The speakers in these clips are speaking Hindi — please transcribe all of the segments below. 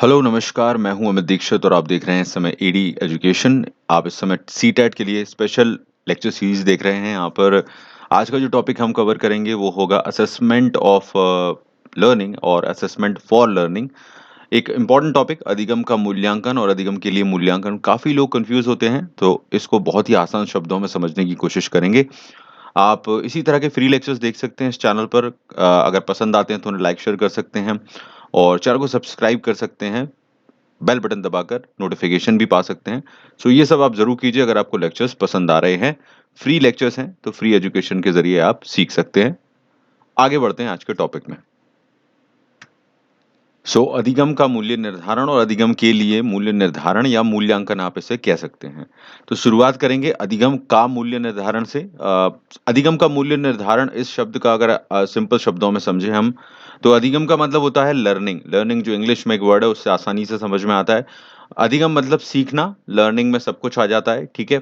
हेलो, नमस्कार। मैं हूं अमित दीक्षित और आप देख रहे हैं इस समय एडी एजुकेशन। आप इस समय सीटेट के लिए स्पेशल लेक्चर सीरीज देख रहे हैं। यहाँ पर आज का जो टॉपिक हम कवर करेंगे वो होगा असेसमेंट ऑफ लर्निंग और असेसमेंट फॉर लर्निंग। एक इम्पॉर्टेंट टॉपिक, अधिगम का मूल्यांकन और अधिगम के लिए मूल्यांकन। काफ़ी लोग कंफ्यूज होते हैं, तो इसको बहुत ही आसान शब्दों में समझने की कोशिश करेंगे। आप इसी तरह के फ्री लेक्चर्स देख सकते हैं इस चैनल पर। अगर पसंद आते हैं तो उन्हें लाइक शेयर कर सकते हैं और चैनल को सब्सक्राइब कर सकते हैं। बेल बटन दबाकर नोटिफिकेशन भी पा सकते हैं। सो ये सब आप ज़रूर कीजिए अगर आपको लेक्चर्स पसंद आ रहे हैं। फ्री लेक्चर्स हैं, तो फ्री एजुकेशन के ज़रिए आप सीख सकते हैं। आगे बढ़ते हैं आज के टॉपिक में। अधिगम का मूल्य निर्धारण और अधिगम के लिए मूल्य निर्धारण या मूल्यांकन आप इसे कह सकते हैं। तो शुरुआत करेंगे अधिगम का मूल्य निर्धारण से। अधिगम का मूल्य निर्धारण इस शब्द का अगर सिंपल शब्दों में समझें हम, तो अधिगम का मतलब होता है लर्निंग। लर्निंग जो इंग्लिश में एक वर्ड है उससे आसानी से समझ में आता है। अधिगम मतलब सीखना, लर्निंग में सब कुछ आ जाता है, ठीक है।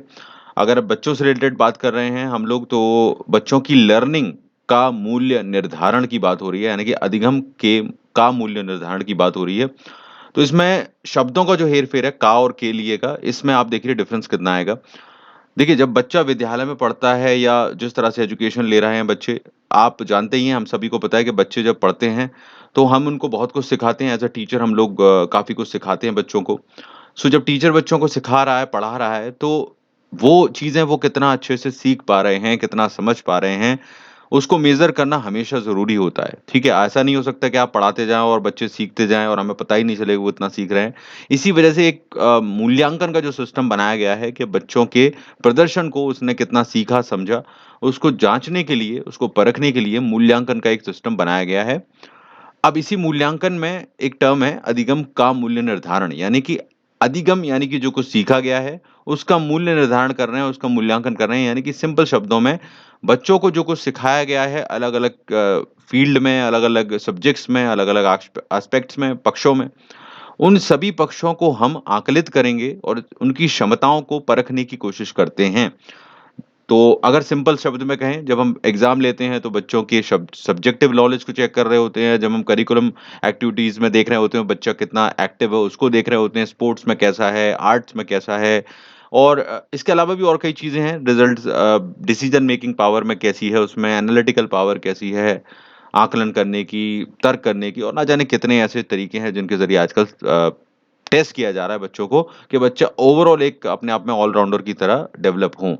अगर बच्चों से रिलेटेड बात कर रहे हैं हम लोग, तो बच्चों की लर्निंग का मूल्य निर्धारण की बात हो रही है, यानी कि अधिगम के का मूल्य निर्धारण की बात हो रही है। तो इसमें शब्दों का जो हेर-फेर है, का और के लिए का, इसमें आप देखिए डिफरेंस कितना आएगा। देखिए, जब बच्चा विद्यालय में पढ़ता है या जिस तरह से एजुकेशन ले रहे हैं बच्चे, आप जानते ही हैं, हम सभी को पता है कि बच्चे जब पढ़ते हैं, तो हम उनको बहुत कुछ सिखाते हैं। एज़ अ टीचर हम लोग काफ़ी कुछ सिखाते हैं बच्चों को। जब टीचर बच्चों को सिखा रहा है, पढ़ा रहा है, तो वो चीज़ें वो कितना अच्छे से सीख पा रहे हैं, कितना समझ पा रहे हैं, उसको मेज़र करना हमेशा ज़रूरी होता है, ठीक है? ऐसा नहीं हो सकता कि आप पढ़ाते जाएँ और बच्चे सीखते जाएँ और हमें पता ही नहीं चले वो इतना सीख रहे हैं। इसी वजह से एक मूल्यांकन का जो सिस्टम बनाया गया है कि बच्चों के प्रदर्शन को उसने कितना सीखा, समझा, उसको जाँचने के लिए, उसको परखने के लिए मूल्यांकन का एक सिस्टम बनाया गया है। अब इसी मूल्यांकन में एक टर्म है अधिगम का मूल्य निर्धारण, यानी कि अधिगम यानी कि जो कुछ सीखा गया है, उसका मूल्य निर्धारण कर रहे हैं, उसका मूल्यांकन कर रहे हैं, यानी कि सिंपल शब्दों में बच्चों को जो कुछ सिखाया गया है अलग-अलग फ़ील्ड में, अलग-अलग सब्जेक्ट्स में, अलग-अलग एस्पेक्ट्स में, पक्षों में, उन सभी पक्षों को हम आकलित करेंगे और उनकी क्षमताओं को परखने की कोशिश करते हैं। तो अगर सिंपल शब्द में कहें, जब हम एग्ज़ाम लेते हैं तो बच्चों के सब्जेक्टिव नॉलेज को चेक कर रहे होते हैं, जब हम करिकुलम एक्टिविटीज़ में देख रहे होते हैं बच्चा कितना एक्टिव है उसको देख रहे होते हैं, स्पोर्ट्स में कैसा है, आर्ट्स में कैसा है और इसके अलावा भी और कई चीज़ें हैं, डिसीज़न मेकिंग पावर में कैसी है, उसमें एनालिटिकल पावर कैसी है, आकलन करने की, तर्क करने की और ना जाने कितने ऐसे तरीके हैं जिनके ज़रिए आजकल टेस्ट किया जा रहा है बच्चों को कि बच्चा ओवरऑल एक अपने आप में ऑल-राउंडर की तरह डेवलप हों।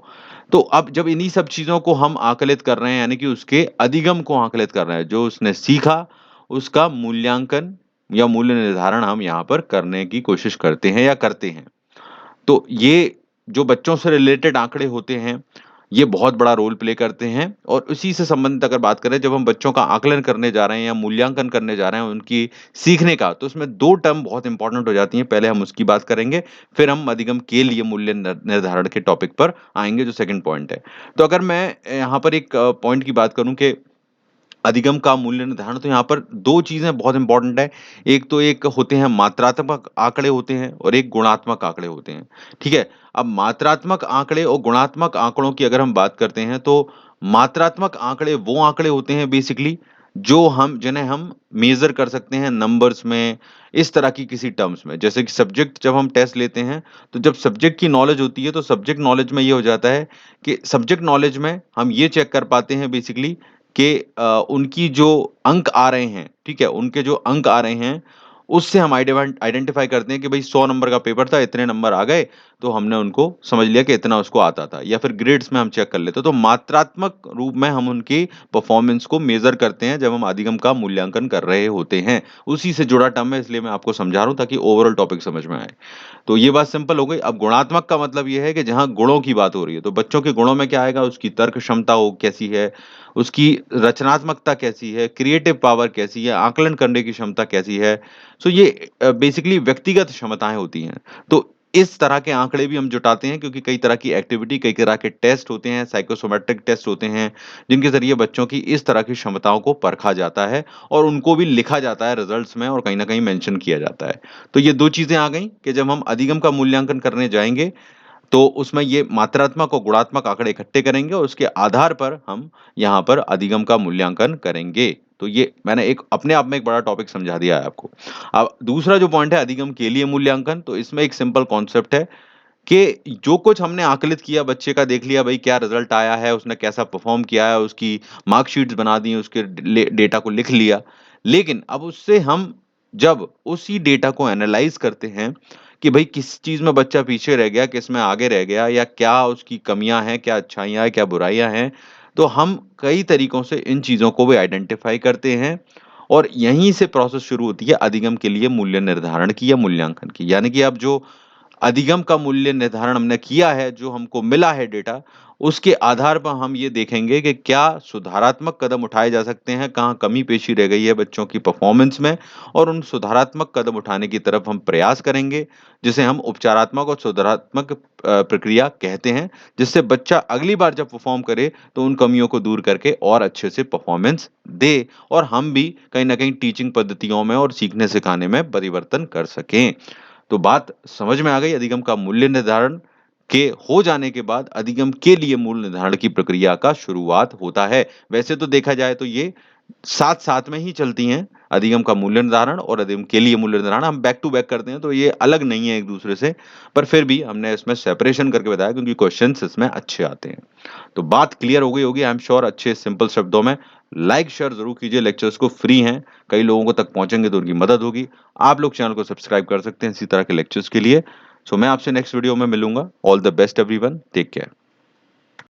तो अब जब इन्हीं सब चीज़ों को हम आकलित कर रहे हैं, यानी कि उसके अधिगम को आकलित कर रहे हैं, जो उसने सीखा, उसका मूल्यांकन या मूल्य निर्धारण हम यहाँ पर करने की कोशिश करते हैं या करते हैं। तो ये जो बच्चों से रिलेटेड आंकड़े होते हैं, ये बहुत बड़ा रोल प्ले करते हैं और उसी से संबंधित अगर बात करें, जब हम बच्चों का आकलन करने जा रहे हैं या मूल्यांकन करने जा रहे हैं उनकी सीखने का, तो उसमें 2 टर्म बहुत इम्पोर्टेंट हो जाती हैं। पहले हम उसकी बात करेंगे, फिर हम अधिगम के लिए मूल्य निर्धारण के टॉपिक पर आएँगे, जो सेकंड पॉइंट है। तो अगर मैं यहाँ पर एक पॉइंट की बात करूँ कि अधिगम का मूल्य निर्धारण, तो यहाँ पर 2 चीज़ें बहुत इम्पोर्टेंट है। एक होते हैं मात्रात्मक आंकड़े होते हैं और एक गुणात्मक आंकड़े होते हैं, ठीक है? अब मात्रात्मक आंकड़े और गुणात्मक आंकड़ों की अगर हम बात करते हैं, तो मात्रात्मक आंकड़े वो आंकड़े होते हैं बेसिकली जो हम जिन्हें हम मेज़र कर सकते हैं नंबर्स में, इस तरह की किसी टर्म्स में। जैसे कि सब्जेक्ट जब हम टेस्ट लेते हैं, तो जब सब्जेक्ट की नॉलेज होती है, तो सब्जेक्ट नॉलेज में ये हो जाता है कि सब्जेक्ट नॉलेज में हम ये चेक कर पाते हैं बेसिकली कि उनकी जो अंक आ रहे हैं, ठीक है? उनके जो अंक आ रहे हैं, उससे हम आइडेंटिफ़ाई करते हैं कि भई 100 नंबर का पेपर था, इतने नंबर आ गए, तो हमने उनको समझ लिया कि इतना उसको आता था या फिर ग्रेड्स में हम चेक कर लेते हैं। तो मात्रात्मक रूप में हम उनकी परफ़ॉर्मेंस को मेज़र करते हैं, जब हम अधिगम का मूल्यांकन कर रहे होते हैं। उसी से जुड़ा टर्म है, इसलिए मैं आपको समझा रहा हूँ ताकि ओवरऑल टॉपिक समझ में आए। तो ये बात सिंपल हो गई। अब गुणात्मक का मतलब ये है कि जहाँ गुणों की बात हो रही है, तो बच्चों के गुणों में क्या आएगा? उसकी तर्क क्षमता वो कैसी है, उसकी रचनात्मकता कैसी है, क्रिएटिव पावर कैसी है, आकलन करने की क्षमता कैसी है। ये बेसिकली व्यक्तिगत क्षमताएँ होती हैं। तो इस तरह के आंकड़े भी हम जुटाते हैं क्योंकि कई तरह की एक्टिविटी, कई तरह के टेस्ट होते हैं, साइकोसोमेट्रिक टेस्ट होते हैं, जिनके ज़रिए बच्चों की इस तरह की क्षमताओं को परखा जाता है और उनको भी लिखा जाता है रिज़ल्ट्स में और कहीं न कहीं मेंशन किया जाता है। तो ये 2 चीज़ें आ गईं कि जब हम अधिगम का मूल्यांकन करने जाएँगे, तो उसमें ये मात्रात्मक और गुणात्मक आंकड़े इकट्ठे करेंगे और उसके आधार पर हम यहाँ पर अधिगम का मूल्यांकन करेंगे। तो ये मैंने एक अपने आप में एक बड़ा टॉपिक समझा दिया है आपको। अब दूसरा जो पॉइंट है अधिगम के लिए मूल्यांकन, तो इसमें एक सिंपल कॉन्सेप्ट है कि जो कुछ हमने आकलित किया बच्चे का, देख लिया भाई क्या रिजल्ट आया है, उसने कैसा परफॉर्म किया है, उसकी मार्कशीट्स बना दी, उसके डेटा को लिख लिया। लेकिन अब उससे हम जब उसी डेटा को एनालाइज करते हैं कि भाई किस चीज में बच्चा पीछे रह गया, किस में आगे रह गया, या क्या उसकी कमियां हैं, क्या अच्छाइयां हैं, क्या बुराइयां हैं, तो हम कई तरीकों से इन चीजों को भी आइडेंटिफाई करते हैं। और यहीं से प्रोसेस शुरू होती है अधिगम के लिए मूल्य निर्धारण की या मूल्यांकन की। यानी कि अब जो अधिगम का मूल्य निर्धारण हमने किया है, जो हमको मिला है डेटा, उसके आधार पर हम ये देखेंगे कि क्या सुधारात्मक कदम उठाए जा सकते हैं, कहाँ कमी पेशी रह गई है बच्चों की परफॉर्मेंस में, और उन सुधारात्मक कदम उठाने की तरफ हम प्रयास करेंगे, जिसे हम उपचारात्मक और सुधारात्मक प्रक्रिया कहते हैं, जिससे बच्चा अगली बार जब परफॉर्म करे तो उन कमियों को दूर करके और अच्छे से परफॉर्मेंस दे, और हम भी कहीं न कहीं टीचिंग पद्धतियों में और सीखने सिखाने में परिवर्तन कर सकें। तो बात समझ में आ गई, अधिगम का मूल्य निर्धारण के हो जाने के बाद अधिगम के लिए मूल्य निर्धारण की प्रक्रिया का शुरुआत होता है। वैसे तो देखा जाए तो ये साथ-साथ में ही चलती हैं, अधिगम का मूल्य निर्धारण और अधिगम के लिए मूल्य निर्धारण हम बैक टू बैक करते हैं, तो ये अलग नहीं है एक-दूसरे से, पर फिर भी हमने इसमें सेपरेशन करके बताया क्योंकि क्वेश्चन्स इसमें अच्छे आते हैं। तो बात क्लियर हो गई होगी आई एम श्योर, अच्छे सिंपल शब्दों में। लाइक शेयर ज़रूर कीजिए, लेक्चर्स को फ्री हैं, कई लोगों को तक पहुँचेंगे तो उनकी मदद होगी। आप लोग चैनल को सब्सक्राइब कर सकते हैं इसी तरह के लेक्चर्स के लिए। सो मैं आपसे नेक्स्ट वीडियो में मिलूँगा। All the best everyone, take care.